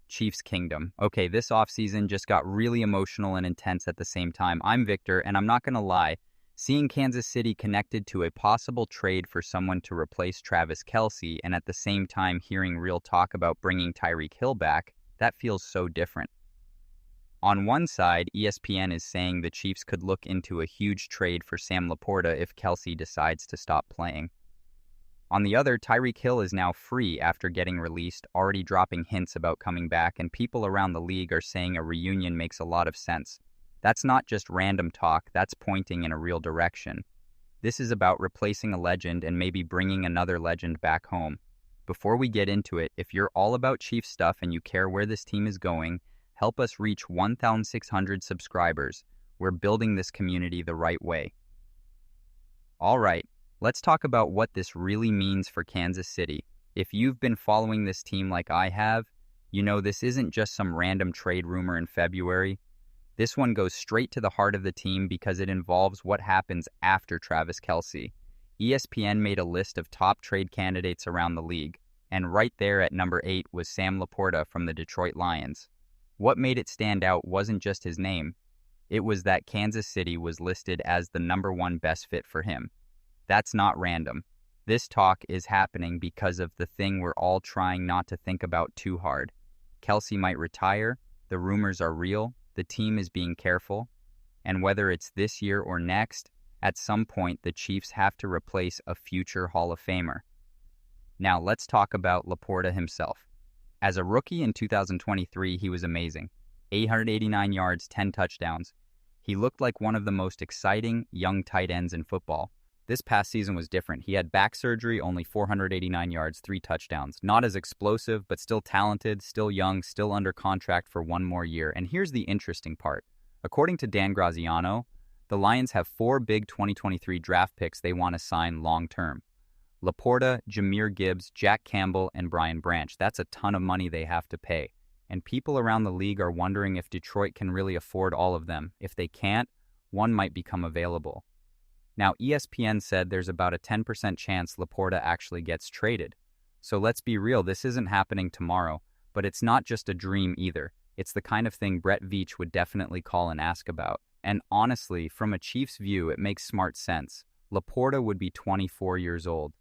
Chiefs Kingdom. Okay, this offseason just got really emotional and intense at the same time. I'm Victor, and I'm not going to lie. Seeing Kansas City connected to a possible trade for someone to replace Travis Kelce and at the same time hearing real talk about bringing Tyreek Hill back, that feels so different. On one side, ESPN is saying the Chiefs could look into a huge trade for Sam LaPorta if Kelce decides to stop playing. On the other, Tyreek Hill is now free after getting released, already dropping hints about coming back, and people around the league are saying a reunion makes a lot of sense. That's not just random talk, that's pointing in a real direction. This is about replacing a legend and maybe bringing another legend back home. Before we get into it, if you're all about Chiefs stuff and you care where this team is going, help us reach 1,600 subscribers. We're building this community the right way. All right. Let's talk about what this really means for Kansas City. If you've been following this team like I have, you know this isn't just some random trade rumor in February. This one goes straight to the heart of the team because it involves what happens after Travis Kelce. ESPN made a list of top trade candidates around the league, and right there at number 8 was Sam LaPorta from the Detroit Lions. What made it stand out wasn't just his name. It was that Kansas City was listed as the number 1 best fit for him. That's not random. This talk is happening because of the thing we're all trying not to think about too hard. Kelce might retire, the rumors are real, the team is being careful, and whether it's this year or next, at some point the Chiefs have to replace a future Hall of Famer. Now let's talk about LaPorta himself. As a rookie in 2023, he was amazing. 889 yards, 10 touchdowns. He looked like one of the most exciting young tight ends in football. This past season was different. He had back surgery, only 489 yards, 3 touchdowns. Not as explosive, but still talented, still young, still under contract for 1 more year. And here's the interesting part. According to Dan Graziano, the Lions have 4 big 2023 draft picks they want to sign long-term. LaPorta, Jahmyr Gibbs, Jack Campbell, and Brian Branch. That's a ton of money they have to pay. And people around the league are wondering if Detroit can really afford all of them. If they can't, one might become available. Now, ESPN said there's about a 10% chance LaPorta actually gets traded. So let's be real, this isn't happening tomorrow, but it's not just a dream either. It's the kind of thing Brett Veach would definitely call and ask about. And honestly, from a Chiefs view, it makes smart sense. LaPorta would be 24 years old.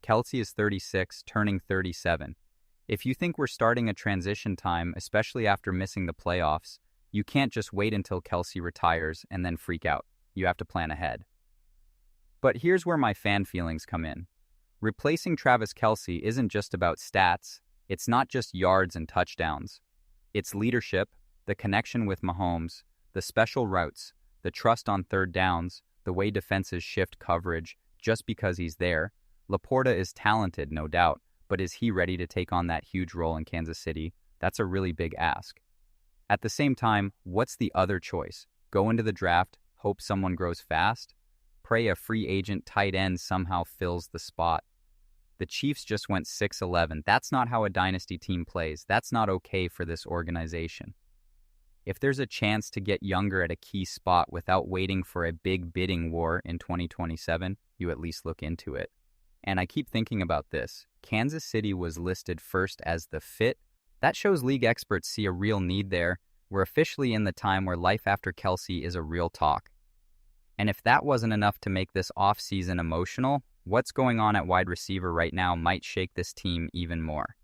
Kelce is 36, turning 37. If you think we're starting a transition time, especially after missing the playoffs, you can't just wait until Kelce retires and then freak out. You have to plan ahead. But here's where my fan feelings come in. Replacing Travis Kelce isn't just about stats. It's not just yards and touchdowns. It's leadership, the connection with Mahomes, the special routes, the trust on third downs, the way defenses shift coverage just because he's there. LaPorta is talented, no doubt, but is he ready to take on that huge role in Kansas City? That's a really big ask. At the same time, what's the other choice? Go into the draft, hope someone grows fast? Pray a free agent tight end somehow fills the spot. The Chiefs just went 6-11. That's not how a dynasty team plays. That's not okay for this organization. If there's a chance to get younger at a key spot without waiting for a big bidding war in 2027, you at least look into it. And I keep thinking about this. Kansas City was listed first as the fit. That shows league experts see a real need there. We're officially in the time where life after Kelce is a real talk. And if that wasn't enough to make this offseason emotional, what's going on at wide receiver right now might shake this team even more.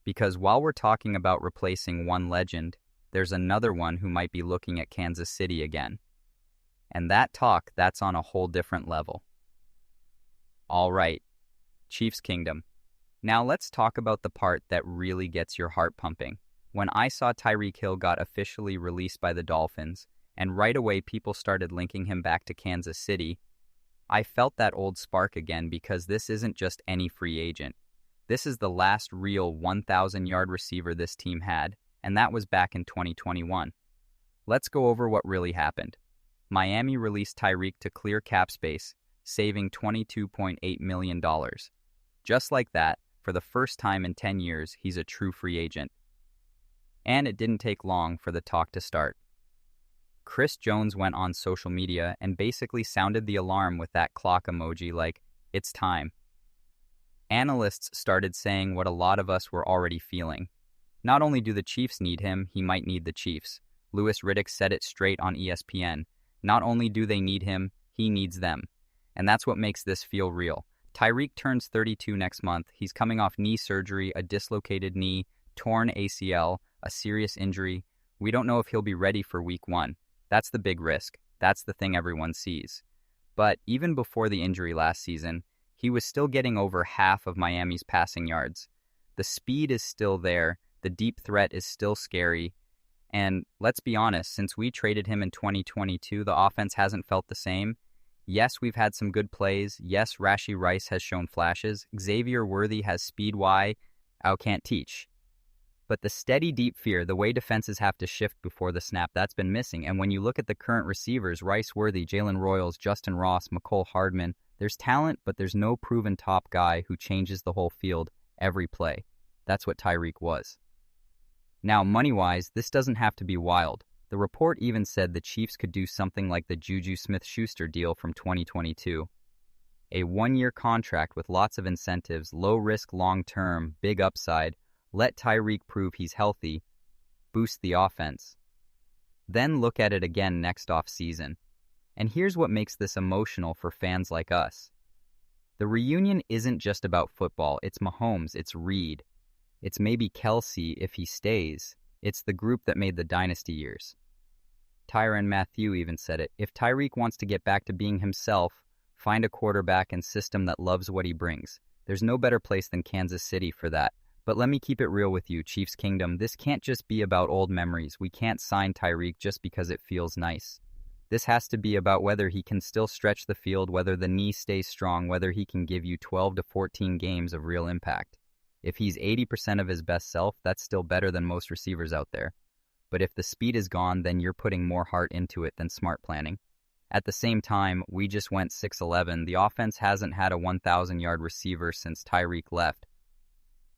Because while we're talking about replacing one legend, there's another one who might be looking at Kansas City again. And that's on a whole different level. All right, Chiefs Kingdom. Now let's talk about the part that really gets your heart pumping. When I saw Tyreek Hill got officially released by the Dolphins, and right away people started linking him back to Kansas City, I felt that old spark again because this isn't just any free agent. This is the last real 1,000-yard receiver this team had, and that was back in 2021. Let's go over what really happened. Miami released Tyreek to clear cap space, saving $22.8 million. Just like that, for the first time in 10 years, he's a true free agent. And it didn't take long for the talk to start. Chris Jones went on social media and basically sounded the alarm with that clock emoji like, it's time. Analysts started saying what a lot of us were already feeling. Not only do the Chiefs need him, he might need the Chiefs. Louis Riddick said it straight on ESPN. Not only do they need him, he needs them. And that's what makes this feel real. Tyreek turns 32 next month. He's coming off knee surgery, a dislocated knee, torn ACL, a serious injury. We don't know if he'll be ready for week 1. That's the big risk. That's the thing everyone sees. But even before the injury last season, he was still getting over half of Miami's passing yards. The speed is still there. The deep threat is still scary. And let's be honest, since we traded him in 2022, the offense hasn't felt the same. Yes, we've had some good plays. Yes, Rashee Rice has shown flashes. Xavier Worthy has speed I can't teach. But the steady deep fear, the way defenses have to shift before the snap, that's been missing. And when you look at the current receivers, Rice Worthy, Jalen Royals, Justin Ross, McCole Hardman, there's talent, but there's no proven top guy who changes the whole field every play. That's what Tyreek was. Now, money-wise, this doesn't have to be wild. The report even said the Chiefs could do something like the Juju Smith-Schuster deal from 2022. A one-year contract with lots of incentives, low risk long-term, big upside. Let Tyreek prove he's healthy, boost the offense. Then look at it again next off-season. And here's what makes this emotional for fans like us. The reunion isn't just about football. It's Mahomes, it's Reed. It's maybe Kelsey if he stays. It's the group that made the dynasty years. Tyrann Mathieu even said it. If Tyreek wants to get back to being himself, find a quarterback and system that loves what he brings. There's no better place than Kansas City for that. But let me keep it real with you, Chiefs Kingdom. This can't just be about old memories. We can't sign Tyreek just because it feels nice. This has to be about whether he can still stretch the field, whether the knee stays strong, whether he can give you 12 to 14 games of real impact. If he's 80% of his best self, that's still better than most receivers out there. But if the speed is gone, then you're putting more heart into it than smart planning. At the same time, we just went 6-11. The offense hasn't had a 1,000-yard receiver since Tyreek left.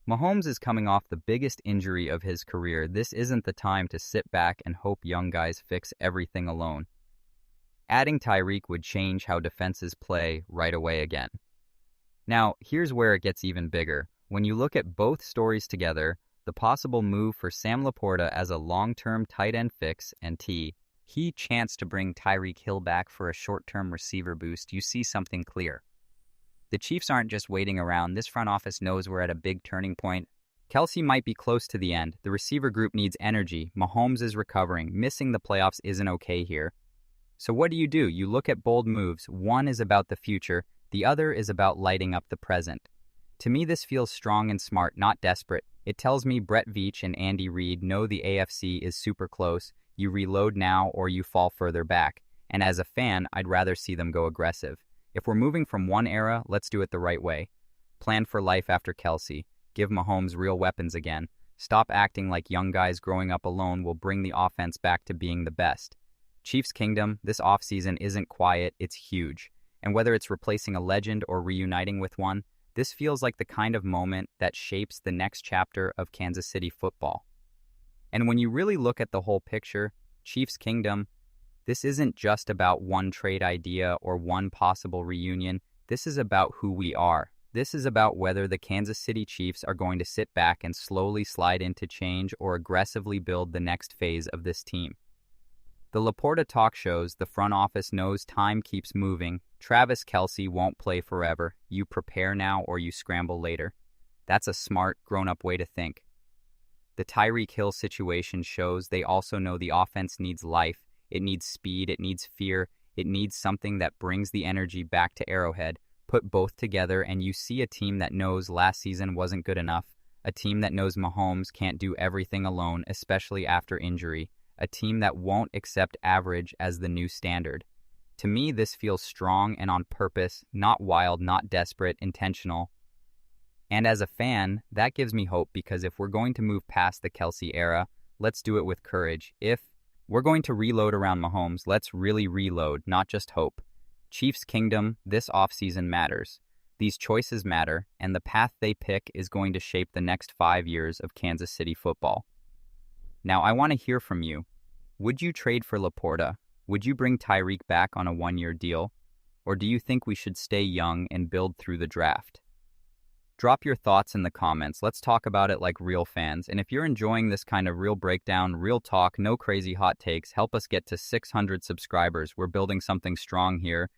Mahomes is coming off the biggest injury of his career. This isn't the time to sit back and hope young guys fix everything alone. Adding Tyreek would change how defenses play right away again. Now, here's where it gets even bigger. When you look at both stories together, the possible move for Sam LaPorta as a long-term tight end fix and he chance to bring Tyreek Hill back for a short-term receiver boost, you see something clear. The Chiefs aren't just waiting around. This front office knows we're at a big turning point. Kelsey might be close to the end. The receiver group needs energy. Mahomes is recovering. Missing the playoffs isn't okay here. So what do? You look at bold moves. One is about the future. The other is about lighting up the present. To me, this feels strong and smart, not desperate. It tells me Brett Veach and Andy Reid know the AFC is super close. You reload now or you fall further back. And as a fan, I'd rather see them go aggressive. If we're moving from one era, let's do it the right way. Plan for life after Kelsey. Give Mahomes real weapons again. Stop acting like young guys growing up alone will bring the offense back to being the best. Chiefs Kingdom, this offseason isn't quiet, it's huge. And whether it's replacing a legend or reuniting with one, this feels like the kind of moment that shapes the next chapter of Kansas City football. And when you really look at the whole picture, Chiefs Kingdom, this isn't just about one trade idea or one possible reunion. This is about who we are. This is about whether the Kansas City Chiefs are going to sit back and slowly slide into change or aggressively build the next phase of this team. The LaPorta talk shows the front office knows time keeps moving. Travis Kelce won't play forever. You prepare now or you scramble later. That's a smart, grown-up way to think. The Tyreek Hill situation shows they also know the offense needs life. It needs speed, it needs fear, it needs something that brings the energy back to Arrowhead. Put both together and you see a team that knows last season wasn't good enough, a team that knows Mahomes can't do everything alone, especially after injury, a team that won't accept average as the new standard. To me, this feels strong and on purpose, not wild, not desperate, intentional. And as a fan, that gives me hope because if we're going to move past the Kelsey era, let's do it with courage. If we're going to reload around Mahomes, let's really reload, not just hope. Chiefs Kingdom, this offseason matters. These choices matter, and the path they pick is going to shape the next 5 years of Kansas City football. Now, I want to hear from you. Would you trade for LaPorta? Would you bring Tyreek back on a one-year deal? Or do you think we should stay young and build through the draft? Drop your thoughts in the comments. Let's talk about it like real fans. And if you're enjoying this kind of real breakdown, real talk, no crazy hot takes, help us get to 600 subscribers. We're building something strong here.